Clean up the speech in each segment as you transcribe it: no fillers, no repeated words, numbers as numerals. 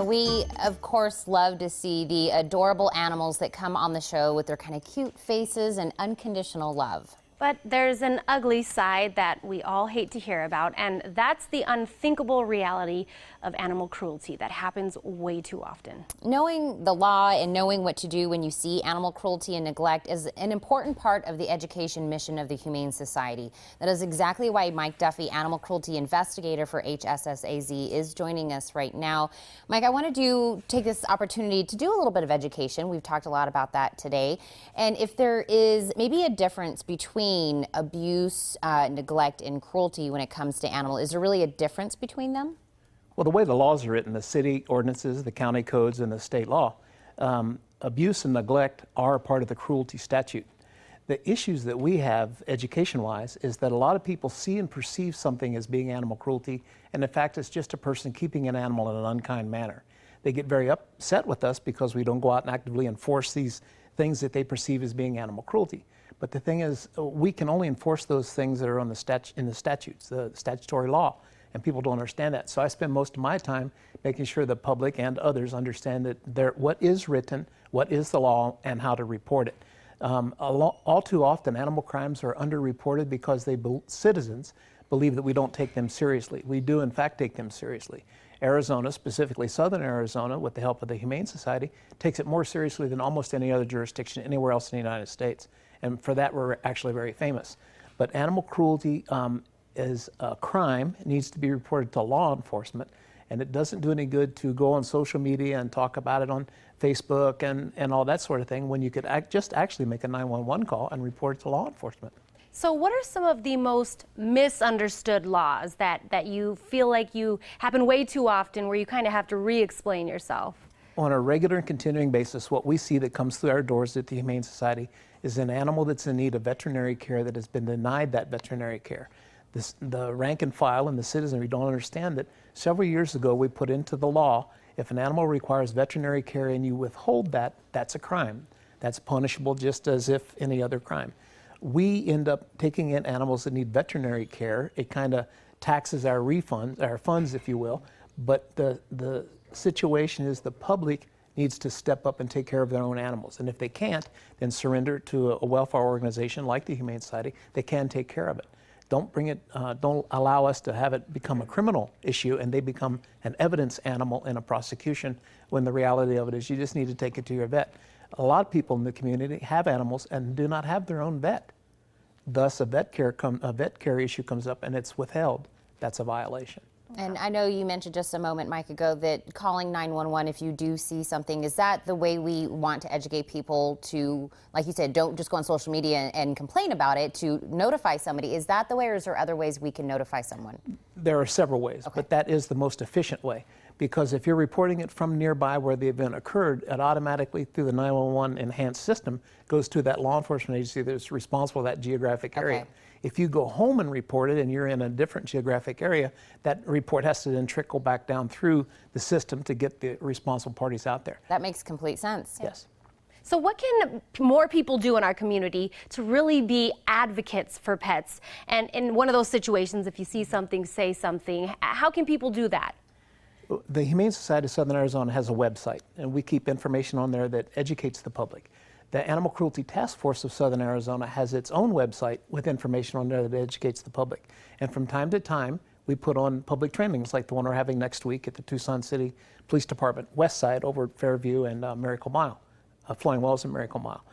We, of course, love to see the adorable animals that come on the show with their kind of cute faces and unconditional love. But there's an ugly side that we all hate to hear about, and that's the unthinkable reality of animal cruelty that happens way too often. Knowing the law and knowing what to do when you see animal cruelty and neglect is an important part of the education mission of the Humane Society. That is exactly why Mike Duffy, animal cruelty investigator for HSSAZ, is joining us right now. Mike, I wanted to take this opportunity to do a little bit of education. We've talked a lot about that today. And if there is maybe a difference between abuse, neglect, and cruelty when it comes to animals, is there really a difference between them? Well, the way the laws are written, the city ordinances, the county codes, and the state law, abuse and neglect are part of the cruelty statute. The issues that we have education-wise is that a lot of people see and perceive something as being animal cruelty, and in fact it's just a person keeping an animal in an unkind manner. They get very upset with us because we don't go out and actively enforce these things that they perceive as being animal cruelty. But the thing is, we can only enforce those things that are on in the statutes, the statutory law, and people don't understand that. So I spend most of my time making sure the public and others understand that what is written, what is the law, and how to report it. All too often, animal crimes are underreported because citizens believe that we don't take them seriously. We do, in fact, take them seriously. Arizona, specifically southern Arizona, with the help of the Humane Society, takes it more seriously than almost any other jurisdiction anywhere else in the United States. And for that, we're actually very famous. But animal cruelty is a crime. It needs to be reported to law enforcement. And it doesn't do any good to go on social media and talk about it on Facebook and all that sort of thing when you could just actually make a 911 call and report it to law enforcement. So what are some of the most misunderstood laws that you feel like you happen way too often where you kind of have to re-explain yourself? On a regular and continuing basis, what we see that comes through our doors at the Humane Society is an animal that's in need of veterinary care that has been denied that veterinary care. The rank and file and the citizenry don't understand that several years ago we put into the law, if an animal requires veterinary care and you withhold that, that's a crime. That's punishable just as if any other crime. We end up taking in animals that need veterinary care. It kind of taxes our refunds, our funds, if you will, but the situation is the public needs to step up and take care of their own animals. And if they can't, then surrender to a welfare organization like the Humane Society. They can take care of it. Don't allow us to have it become a criminal issue and they become an evidence animal in a prosecution when the reality of it is you just need to take it to your vet. A lot of people in the community have animals and do not have their own vet. Thus, a vet care issue comes up and it's withheld. That's a violation. And I know you mentioned just a moment, Mike, ago that calling 911 if you do see something, is that the way we want to educate people to, like you said, don't just go on social media and complain about it, to notify somebody? Is that the way, or is there other ways we can notify someone? There are several ways, but that is the most efficient way. Because if you're reporting it from nearby where the event occurred, it automatically, through the 911 enhanced system, goes to that law enforcement agency that's responsible for that geographic area. If you go home and report it and you're in a different geographic area, that report has to then trickle back down through the system to get the responsible parties out there. That makes complete sense. Yes. So what can more people do in our community to really be advocates for pets? And in one of those situations, if you see something, say something, how can people do that? The Humane Society of Southern Arizona has a website, and we keep information on there that educates the public. The Animal Cruelty Task Force of Southern Arizona has its own website with information on there that educates the public. And from time to time, we put on public trainings like the one we're having next week at the Tucson City Police Department West Side over at Fairview and Miracle Mile, Flowing Wells and Miracle Mile.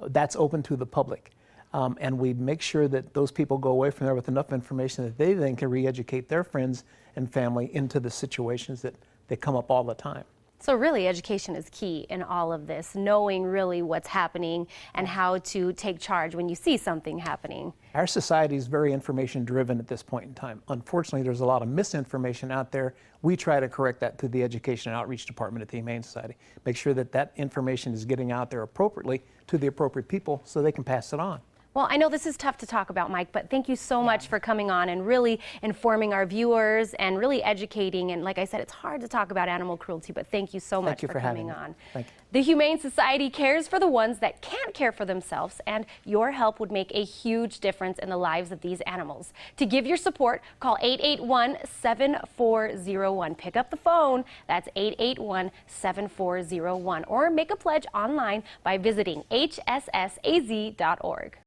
That's open to the public. And we make sure that those people go away from there with enough information that they then can re-educate their friends and family into the situations that come up all the time. So really, education is key in all of this, knowing really what's happening and how to take charge when you see something happening. Our society is very information driven at this point in time. Unfortunately, there's a lot of misinformation out there. We try to correct that through the Education and Outreach Department at the Humane Society. Make sure that that information is getting out there appropriately to the appropriate people so they can pass it on. Well, I know this is tough to talk about, Mike, but thank you so much for coming on and really informing our viewers and really educating. And like I said, it's hard to talk about animal cruelty, but thank you so much for coming on. Thank you. The Humane Society cares for the ones that can't care for themselves, and your help would make a huge difference in the lives of these animals. To give your support, call 881-7401. Pick up the phone. That's 881-7401. Or make a pledge online by visiting hssaz.org.